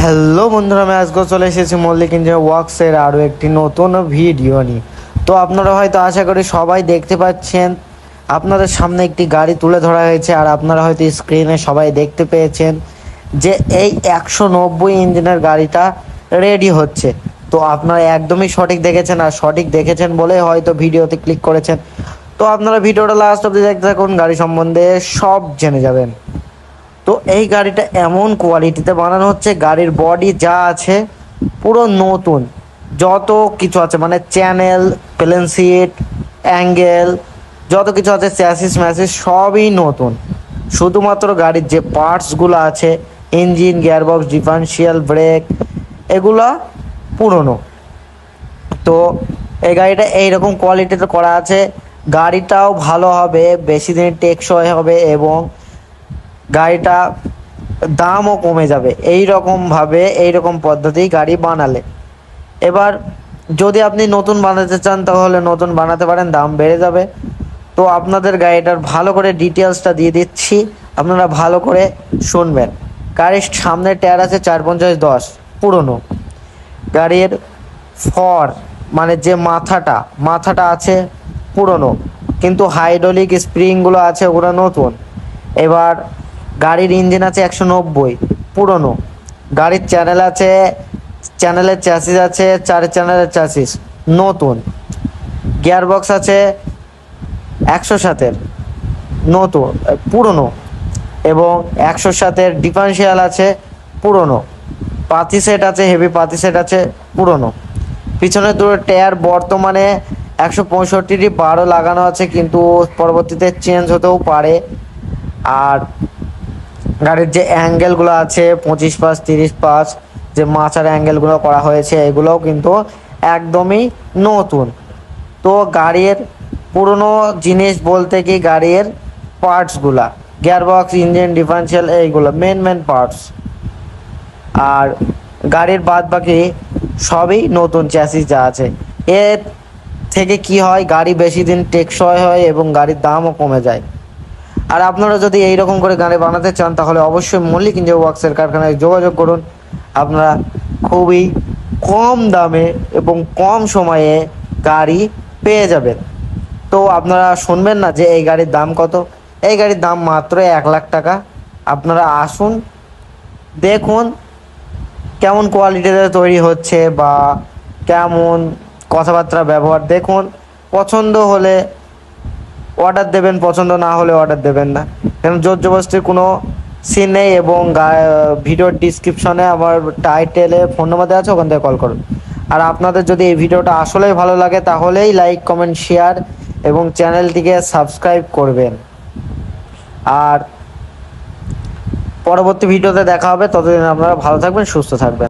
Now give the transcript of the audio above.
Hello বন্ধুরা, আমি আজকে চলে এসেছি মল্লিক ইঞ্জিনিয়ার ওয়ার্কসের আরও একটি নতুন ভিডিও নিয়ে। তো আপনারা হয়তো আশা করি সবাই দেখতে পাচ্ছেন, আপনাদের সামনে একটি গাড়ি তুলে ধরা হয়েছে। আর আপনারা হয়তো স্ক্রিনে সবাই দেখতে পেয়েছেন যে এই 190 ইঞ্জিনের গাড়িটা রেডি হচ্ছে। তো আপনারা একদমই সঠিক দেখেছেন, আর সঠিক দেখেছেন বলে হয়তো ভিডিওতে ক্লিক করেছেন। তো আপনারা ভিডিওটা লাস্ট অবধি দেখতে থাকুন, গাড়ি সম্বন্ধে সব জেনে যাবেন। তো এই গাড়িটা এমন কোয়ালিটিতে বানানো হচ্ছে, গাড়ির বডি যা আছে পুরো নতুন, যত কিছু আছে মানে চ্যানেল, প্লেন সিট, অ্যাঙ্গেল, যত কিছু আছে চ্যাসিস ম্যাসিস সবই নতুন। শুধুমাত্র গাড়ির যে পার্টসগুলো আছে, ইঞ্জিন, গিয়ারবক্স, ডিফারেন্সিয়াল, ব্রেক, এগুলা পুরনো। তো এই গাড়িটা এইরকম কোয়ালিটিতে করা আছে, গাড়িটাও ভালো হবে, বেশি দিন টেকসই হবে এবং গাড়িটা দামও কমে যাবে। এইরকম পদ্ধতি গাড়ি বানালে। এবার যদি আপনি নতুন বানাতে চান তাহলে নতুন বানাতে পারেন, দাম বেড়ে যাবে। তো আপনাদের গাড়িটার ভালো করে ডিটেলসটা দিয়ে দিচ্ছি, আপনারা ভালো করে শুনবেন। গাড়ির সামনে টায়ার আছে 450-10, পুরনো। গাড়ির ফর মানে যে মাথাটা আছে পুরনো, কিন্তু হাইড্রোলিক স্প্রিংগুলো আছে ওগুলো নতুন। এবার গাড়ির ইঞ্জিন আছে 190, পুরনো। গাড়ির চ্যানেলের চ্যাসিস আছে 4 চ্যানেলের চ্যাসিস, নতুন। গিয়ারবক্স আছে 107-এর, নতুন পুরনো। এবং 107-এর ডিফারেন্সিয়াল আছে পুরনো। পাতি সেট আছে, হেভি পাতি সেট আছে পুরনো। পিছনে দুটো টায়ার বর্তমানে 165 12 লাগানো আছে, কিন্তু পরবর্তীতে চেঞ্জ হতেও পারে। আর গাড়ির যে অ্যাঙ্গেলগুলো আছে 25-5 30-5, যে মাচার অ্যাঙ্গেলগুলো করা হয়েছে এগুলোও কিন্তু একদমই নতুন। তো গাড়ির পুরনো জিনিস বলতে কি গাড়ির পার্টসগুলা, গিয়ারবক্স, ইঞ্জিন, ডিফারেন্সিয়াল, এইগুলো মেন পার্টস। আর গাড়ির বাদ বাকি সবই নতুন চ্যাসিস যা আছে। এর থেকে কি হয়, গাড়ি বেশি দিন টেকসই হয় এবং গাড়ির দামও কমে যায়। আর আপনারা যদি এইরকম করে গাড়ি বানাতে চান তাহলে অবশ্যই মল্লিক ইঞ্জিনিয়ার ওয়ার্কসের কারখানায় যোগাযোগ করুন। আপনারা খুবই কম দামে এবং কম সময়ে গাড়ি পেয়ে যাবেন। তো আপনারা শুনবেন না যে এই গাড়ির দাম কত? এই গাড়ির দাম মাত্র 1 লাখ টাকা। আপনারা আসুন, দেখুন কেমন কোয়ালিটিতে তৈরি হচ্ছে বা কেমন কথাবার্তা ব্যবহার, দেখুন। পছন্দ হলে অর্ডার দেবেন, পছন্দ না হলে অর্ডার দেবেন না, কারণ জোর জবরদস্তির কোনো সিন নেই। এবং ভিডিওর ডিসক্রিপশনে আমার টাইটেলে ফোন নাম্বার দেওয়া আছে, ওখান থেকে কল করুন। আর আপনাদের যদি এই ভিডিওটা আসলেই ভালো লাগে তাহলেই লাইক, কমেন্ট, শেয়ার এবং চ্যানেলটিকে সাবস্ক্রাইব করবেন। আর পরবর্তী ভিডিওতে দেখা হবে, ততদিন আপনারা ভালো থাকবেন, সুস্থ থাকবেন।